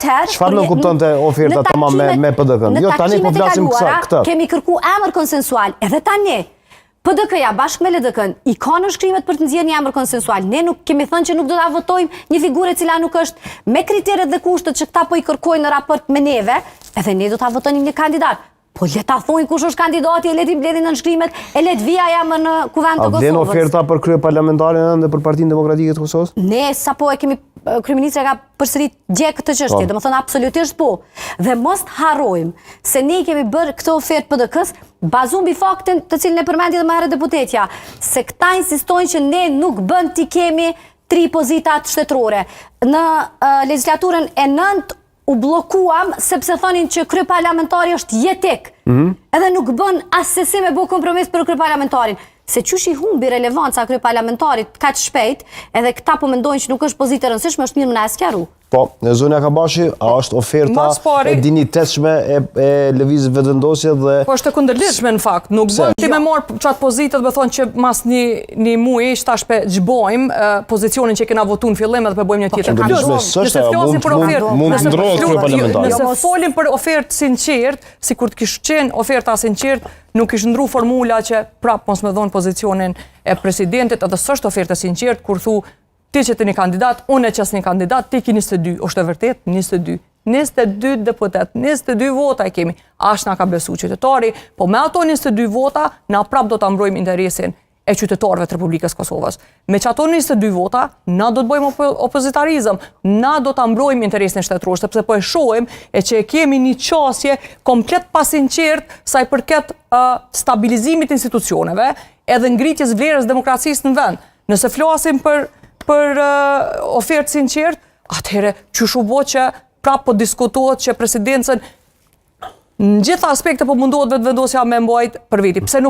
tërë... Çfarë nuk kuptonte oferta tamam me PDK-n? Jo, tani po flasim këtë. Kemi kërku emër konsensual, edhe tani. PDK-ja bashkë me LDK-n i ka në shkrimet për të nxjerrë një emër konsensual. Ne nuk kemi thënë që nuk do ta votojmë një figurë e cila nuk është me kriteret dhe kushtet që këta po i kërkojnë në raport me neve, edhe ne do ta votojmë një kandidat. Po le ta thonë kush është kandidati, e le ti mbledhin në shkrimet, e le të vija jam në kuvend të Kosovës. A vlen oferta për kryeparlamentarin dhe për Partinë Demokratike të Kosovës? Ne sapo e kemi kryeministri ka përsërit gjë këtë çështje, domethënë absolutisht po. Dhe mos harrojmë se ne kemi bërë këtë ofertë PDK-s bazuar mbi faktin të cilin e përmendi edhe më herët deputetja, se këta insistojnë që ne nuk bën ti kemi 3 pozitat shtetërore. Në legjislaturën e 9 u blokuam sepse thonin që kryeparlamentari është jetik. Edhe nuk bën asesi me bu kompromis për kryeparlamentarin. Se qysh i humbi relevanca kryeparlamentarit kaq shpejt, edhe këta po mendojnë që nuk është pozitë e rëndësishme, është mirë më na sqaru. Po, Zonja Kabashi, a është oferta e dinitetshme e lëvizjes vetëvendosje dhe... Po është e kundërlidhshme në fakt. Nuk bën ti me marr çat pozitët, me thonë që mas një muaji tash pe xhbojmë pozicionin që kena votuar në fillim edhe po bëjmë një tjetër. Nëse flasim për ofertë, mund të ndrohet kryeparlamentari. Nëse folim për ofertë sinqert, sikur të kishte qenë oferta sinqert, nuk kishte ndru formula që prap mos më dhon pozicionin e presidentit, edhe s'është ofertë sinqert kur thu ti që të një kandidat, unë e qas një kandidat, ti ki 22, është e vërtet 22. 22 deputet, 22 vota e kemi. Ashtë na ka besu qytetari, po me ato 22 vota, na prap do të mbrojmë interesin e qytetarëve të Republikës Kosovës. Me që ato 22 vota, na do të bëjmë opozitarizëm, na do të mbrojmë interesin shtetëror, sepse po e shohim e që e kemi një qasje komplet pasinqert sa i përket stabilizimit institucioneve edhe ngritjes vlerës demokracisë në vend. Nëse flasim për ofertë sinqert, atëherë qysh u bë që prap po diskutohet që presidencën në gjitha aspekte po mundohet vetëvendosja me mbajt për veti. Pse nuk